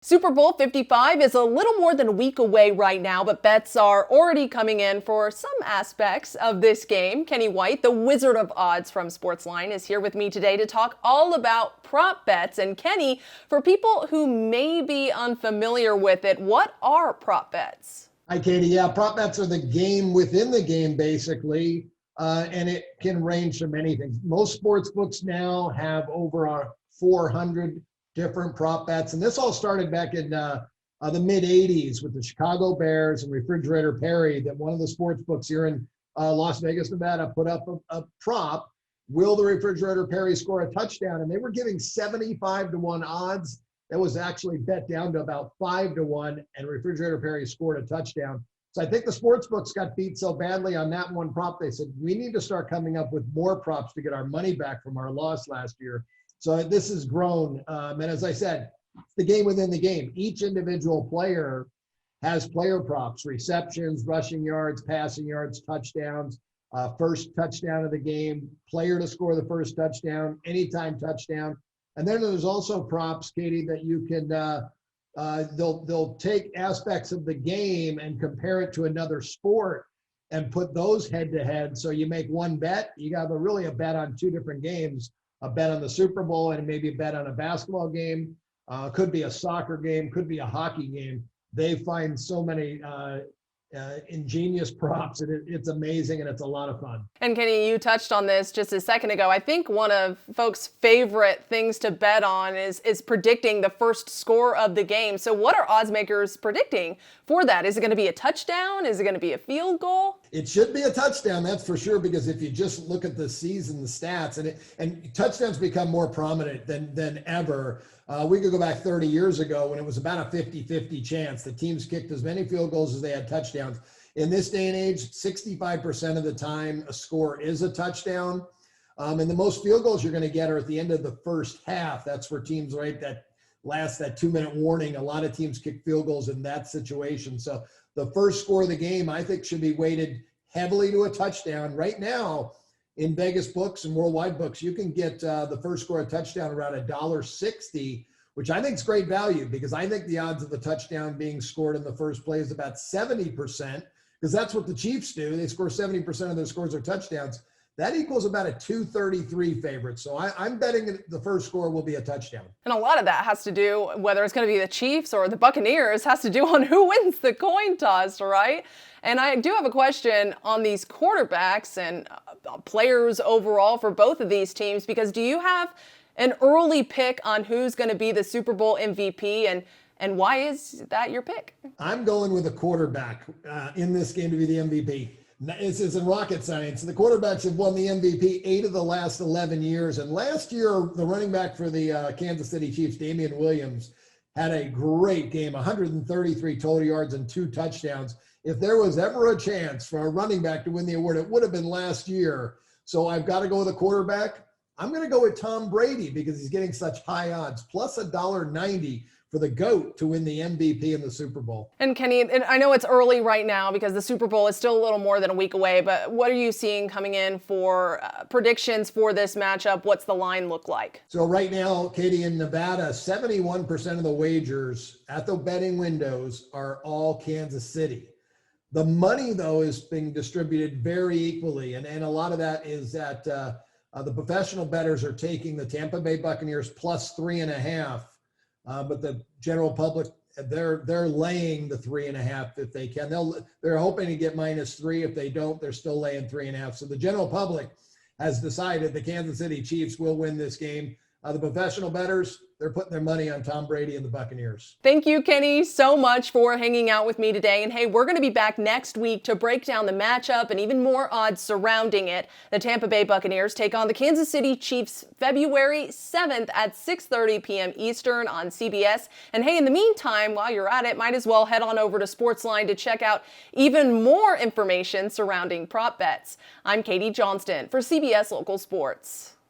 Super Bowl 55 is a little more than a week away right now, but bets are already coming in for some aspects of this game. Kenny White, the Wizard of Odds from SportsLine, is here with me today to talk all about prop bets. And Kenny, for people who may be unfamiliar with it, what are prop bets? Hi, Katie. Yeah, prop bets are the game within the game, basically, and it can range from many things. Most sports books now have over 400 different prop bets, and this all started back in the mid 80s with the Chicago Bears and Refrigerator Perry. That one of the sports books here in Las Vegas, Nevada, put up a prop. Will the Refrigerator Perry score a touchdown? And they were giving 75-1 odds. That was actually bet down to about 5-1, and Refrigerator Perry scored a touchdown. So I think the sports books got beat so badly on that one prop, they said, we need to start coming up with more props to get our money back from our loss last year. So this has grown. And as I said, it's the game within the game. Each individual player has player props, receptions, rushing yards, passing yards, touchdowns, first touchdown of the game, player to score the first touchdown, anytime touchdown. And then there's also props, Katie, that you can, they'll take aspects of the game and compare it to another sport and put those head to head. So you make one bet, you got really a bet on two different games, a bet on the Super Bowl and maybe a bet on a basketball game, could be a soccer game, could be a hockey game. They find so many ingenious props, and it's amazing, and it's a lot of fun. And Kenny, you touched on this just a second ago. I think one of folks' favorite things to bet on is predicting the first score of the game. So what are odds makers predicting for that? Is it going to be a touchdown? Is it going to be a field goal? It should be a touchdown, that's for sure, because if you just look at the season, the stats, and touchdowns become more prominent than ever. We could go back 30 years ago when it was about a 50-50 chance. The teams kicked as many field goals as they had touchdowns. In this day and age, 65% of the time, a score is a touchdown. And the most field goals you're going to get are at the end of the first half. That's where teams, right, that 2-minute warning. A lot of teams kick field goals in that situation. So the first score of the game, I think, should be weighted heavily to a touchdown. Right now, in Vegas books and worldwide books, you can get the first score of a touchdown around $1.60, which I think is great value, because I think the odds of a touchdown being scored in the first play is about 70%, because that's what the Chiefs do. They score 70% of their scores are touchdowns. That equals about a 233 favorite. So I'm betting the first score will be a touchdown. And a lot of that has to do, whether it's going to be the Chiefs or the Buccaneers, has to do on who wins the coin toss, right? And I do have a question on these quarterbacks and players overall for both of these teams, because do you have an early pick on who's going to be the Super Bowl MVP, and why is that your pick? I'm going with a quarterback in this game to be the MVP. It's in rocket science. The quarterbacks have won the MVP 8 of the last 11 years. And last year, the running back for the Kansas City Chiefs, Damian Williams, had a great game, 133 total yards and 2 touchdowns. If there was ever a chance for a running back to win the award, it would have been last year. So I've got to go with a quarterback. I'm going to go with Tom Brady because he's getting such high odds, plus $1.90 for the GOAT to win the MVP in the Super Bowl. And Kenny, and I know it's early right now because the Super Bowl is still a little more than a week away, but what are you seeing coming in for predictions for this matchup? What's the line look like? So right now, Katie, in Nevada, 71% of the wagers at the betting windows are all Kansas City. The money, though, is being distributed very equally, and a lot of that is that the professional bettors are taking the Tampa Bay Buccaneers plus 3.5. But the general public, they're laying the 3.5 if they can. They're hoping to get -3. If they don't, they're still laying 3.5. So the general public has decided the Kansas City Chiefs will win this game. The professional bettors, they're putting their money on Tom Brady and the Buccaneers. Thank you, Kenny, so much for hanging out with me today. And hey, we're going to be back next week to break down the matchup and even more odds surrounding it. The Tampa Bay Buccaneers take on the Kansas City Chiefs February 7th at 6:30 p.m. Eastern on CBS. And hey, in the meantime, while you're at it, might as well head on over to SportsLine to check out even more information surrounding prop bets. I'm Katie Johnston for CBS Local Sports.